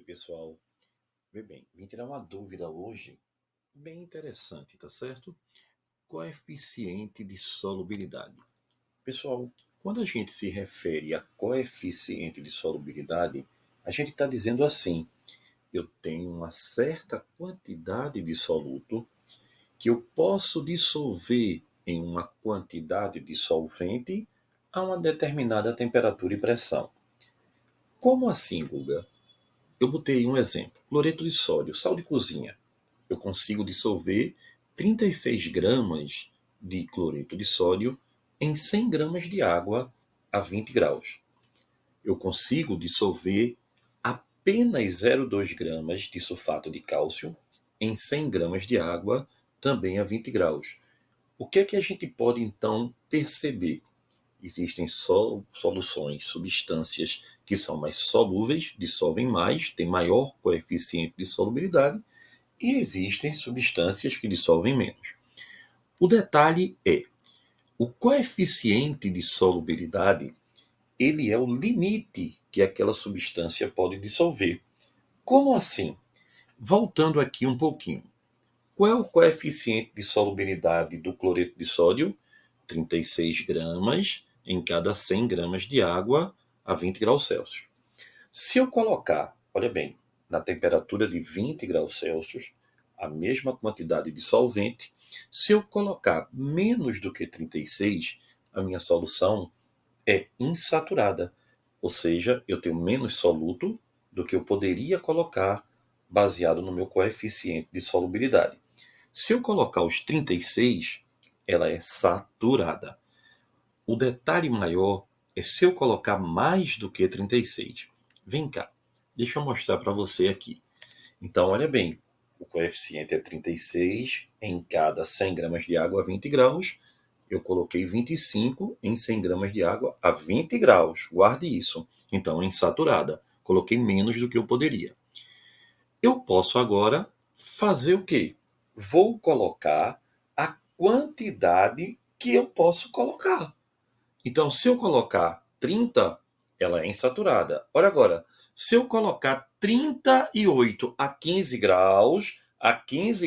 pessoal. Bem, vim tirar uma dúvida hoje, bem interessante, tá certo? Coeficiente de solubilidade. Pessoal, quando a gente se refere a coeficiente de solubilidade, a gente está dizendo assim: eu tenho uma certa quantidade de soluto que eu posso dissolver em uma quantidade de solvente a uma determinada temperatura e pressão. Como assim, Guga? Eu botei um exemplo: cloreto de sódio, sal de cozinha. Eu consigo dissolver 36 gramas de cloreto de sódio em 100 gramas de água a 20 graus. Eu consigo dissolver apenas 0,2 gramas de sulfato de cálcio em 100 gramas de água também a 20 graus. O que é que a gente pode então perceber? Existem soluções, substâncias que são mais solúveis, dissolvem mais, têm maior coeficiente de solubilidade, e existem substâncias que dissolvem menos. O detalhe é, o coeficiente de solubilidade, ele é o limite que aquela substância pode dissolver. Como assim? Voltando aqui um pouquinho. Qual é o coeficiente de solubilidade do cloreto de sódio? 36 gramas em cada 100 gramas de água a 20 graus Celsius. Se eu colocar, olha bem, na temperatura de 20 graus Celsius, a mesma quantidade de solvente, se eu colocar menos do que 36, a minha solução é insaturada. Ou seja, eu tenho menos soluto do que eu poderia colocar baseado no meu coeficiente de solubilidade. Se eu colocar os 36, ela é saturada. O detalhe maior é se eu colocar mais do que 36. Vem cá, deixa eu mostrar para você aqui. Então, olha bem, o coeficiente é 36 em cada 100 gramas de água a 20 graus. Eu coloquei 25 em 100 gramas de água a 20 graus. Guarde isso. Então, insaturada. Coloquei menos do que eu poderia. Eu posso agora fazer o quê? Vou colocar a quantidade que eu posso colocar. Então, se eu colocar 30, ela é insaturada. Olha agora, se eu colocar 38 a 15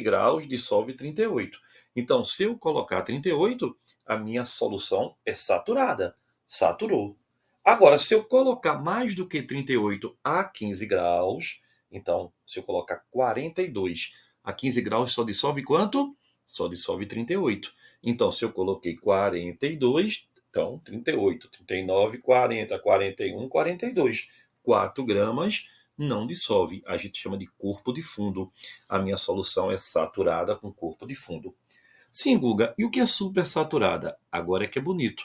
graus dissolve 38. Então, se eu colocar 38, a minha solução é saturada. Saturou. Agora, se eu colocar mais do que 38 a 15 graus, então, se eu colocar 42 a 15 graus, só dissolve quanto? Só dissolve 38. Então, se eu coloquei 42, então 38, 39, 40, 41, 42. 4 gramas não dissolve. A gente chama de corpo de fundo. A minha solução é saturada com corpo de fundo. Sim, Guga, e o que é supersaturada? Agora é que é bonito.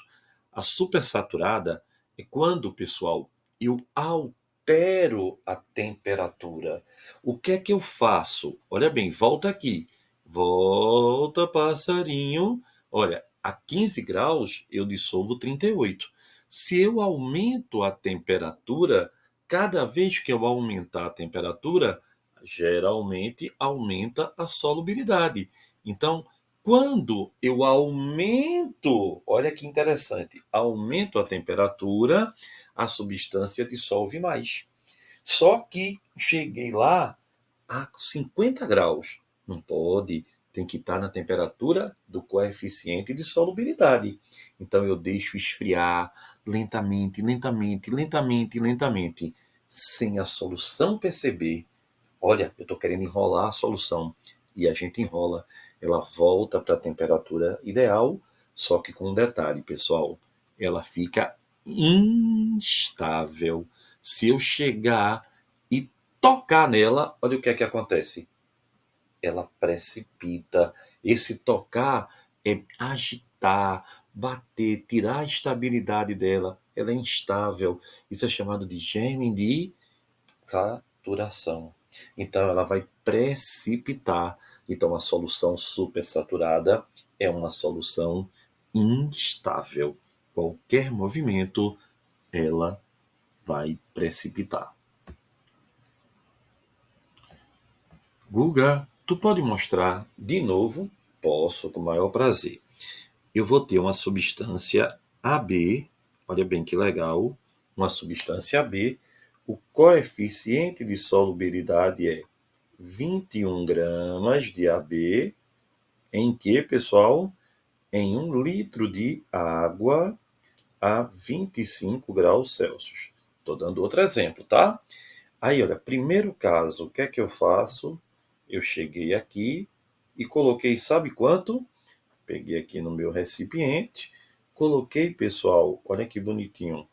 A supersaturada é quando, pessoal, eu altero a temperatura. O que é que eu faço? Olha bem, volta aqui. Volta, passarinho. Olha, a 15 graus eu dissolvo 38. Se eu aumento a temperatura, cada vez que eu aumentar a temperatura, geralmente aumenta a solubilidade. Então, quando eu aumento, olha que interessante, aumento a temperatura, a substância dissolve mais. Só que cheguei lá a 50 graus. Não pode, tem que estar na temperatura do coeficiente de solubilidade. Então eu deixo esfriar lentamente, lentamente, lentamente, lentamente, sem a solução perceber. Olha, eu estou querendo enrolar a solução. E a gente enrola. Ela volta para a temperatura ideal, só que com um detalhe, pessoal. Ela fica instável. Se eu chegar e tocar nela, olha o que é que acontece. Ela precipita. Esse tocar é agitar, bater, tirar a estabilidade dela. Ela é instável. Isso é chamado de germe de saturação. Então ela vai precipitar. Então a solução supersaturada é uma solução instável. Qualquer movimento ela vai precipitar. Guga, tu pode mostrar de novo? Posso, com o maior prazer. Eu vou ter uma substância AB, olha bem que legal, uma substância AB. o coeficiente de solubilidade é 21 gramas de AB em que, pessoal? Em 1 litro de água a 25 graus Celsius. Estou dando outro exemplo, tá? Aí, olha, primeiro caso, o que é que eu faço? Eu cheguei aqui e coloquei, sabe quanto? Peguei aqui no meu recipiente, coloquei, pessoal, olha que bonitinho.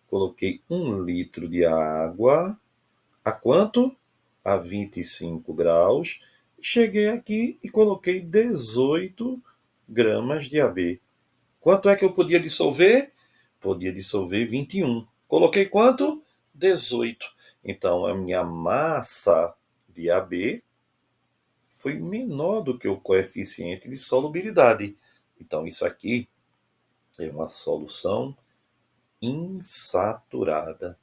Coloquei 1 litro de água a quanto? A 25 graus. Cheguei aqui e coloquei 18 gramas de AB. Quanto é que eu podia dissolver? Podia dissolver 21. Coloquei quanto? 18. Então, a minha massa de AB foi menor do que o coeficiente de solubilidade. Então, isso aqui é uma solução insaturada.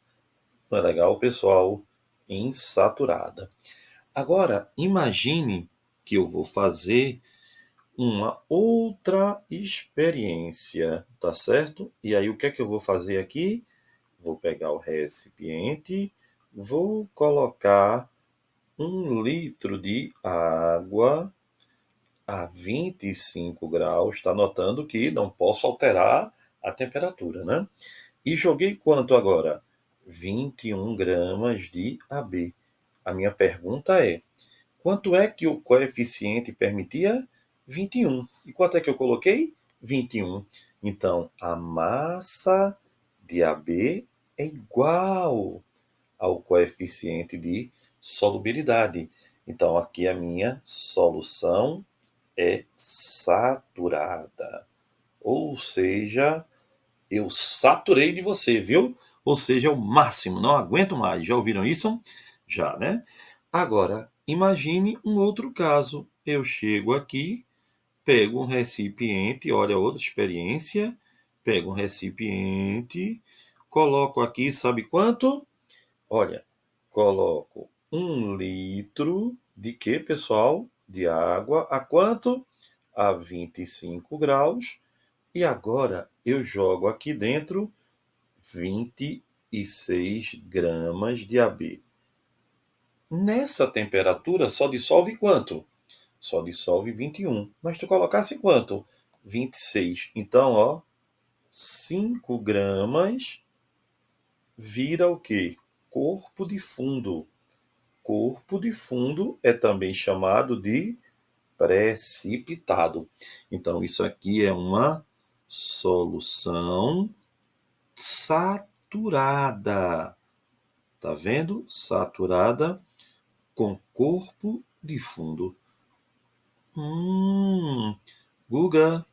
Não é legal, pessoal? Insaturada. Agora, imagine que eu vou fazer uma outra experiência, tá certo? E aí, o que é que eu vou fazer aqui? Vou pegar o recipiente, vou colocar 1 litro de água a 25 graus. Está notando que não posso alterar a temperatura, né? E joguei quanto agora? 21 gramas de AB. A minha pergunta é: quanto é que o coeficiente permitia? 21. E quanto é que eu coloquei? 21. Então, a massa de AB é igual ao coeficiente de solubilidade. Então, aqui a minha solução é saturada. Ou seja, eu saturei de você, viu? Ou seja, é o máximo, não aguento mais. Já ouviram isso? Já, né? Agora, imagine um outro caso. Eu chego aqui, pego um recipiente, olha outra experiência, pego um recipiente, coloco aqui, sabe quanto? Olha, coloco 1 litro de quê, pessoal? De água. A quanto? A 25 graus. E agora eu jogo aqui dentro 26 gramas de AB. Nessa temperatura só dissolve quanto? Só dissolve 21. Mas tu colocasse quanto? 26. Então, ó, 5 gramas vira o quê? Corpo de fundo. Corpo de fundo é também chamado de precipitado. Então, isso aqui é uma solução saturada. Tá vendo? Saturada com corpo de fundo. Guga,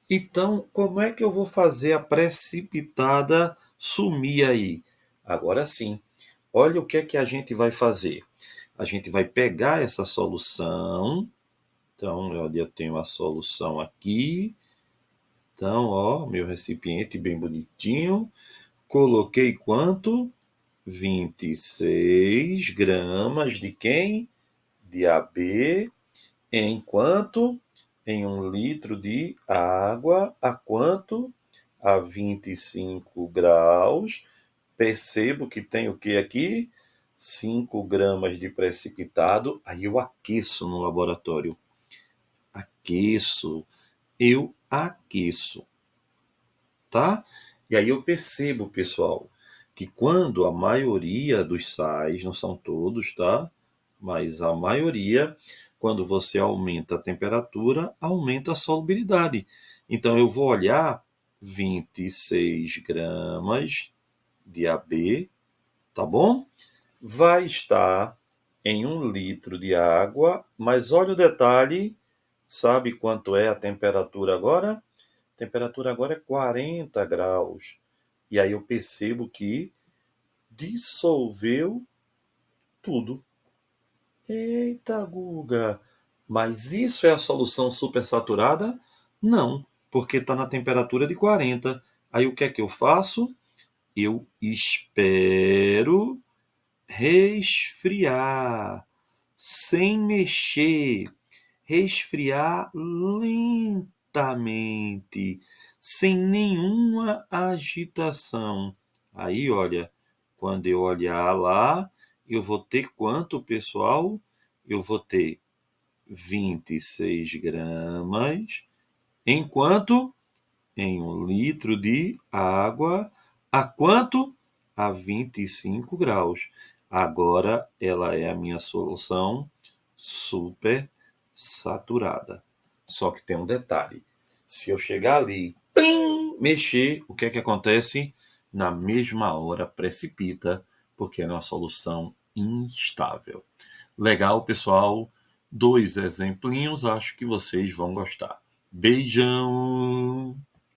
então como é que eu vou fazer a precipitada sumir aí? Agora sim. Olha o que é que a gente vai fazer. A gente vai pegar essa solução. Então, eu tenho a solução aqui. Então, ó, meu recipiente bem bonitinho. Coloquei quanto? 26 gramas de quem? De AB. Em quanto? Em 1 litro de água. A quanto? A 25 graus. Percebo que tem o que aqui? 5 gramas de precipitado. Aí eu aqueço no laboratório. Aqueço. Eu aqueço. Tá? E aí eu percebo, pessoal, que quando a maioria dos sais, não são todos, tá? Mas a maioria, quando você aumenta a temperatura, aumenta a solubilidade. Então eu vou olhar 26 gramas de AB, tá bom? Vai estar em 1 litro de água, mas olha o detalhe, sabe quanto é a temperatura agora? A temperatura agora é 40 graus. E aí eu percebo que dissolveu tudo. Eita, Guga! Mas isso é a solução supersaturada? Não, porque está na temperatura de 40. Aí o que é que eu faço? Eu espero resfriar, sem mexer, resfriar lentamente, sem nenhuma agitação. Aí, olha, Quando eu olhar lá, eu vou ter quanto, pessoal? Eu vou ter 26 gramas. Em quanto? Em 1 litro de água. A quanto? A 25 graus. Agora ela é a minha solução super saturada. Só que tem um detalhe. Se eu chegar ali, plim, mexer, o que é que acontece? Na mesma hora precipita, porque é uma solução instável. Legal, pessoal? 2 exemplinhos, acho que vocês vão gostar. Beijão!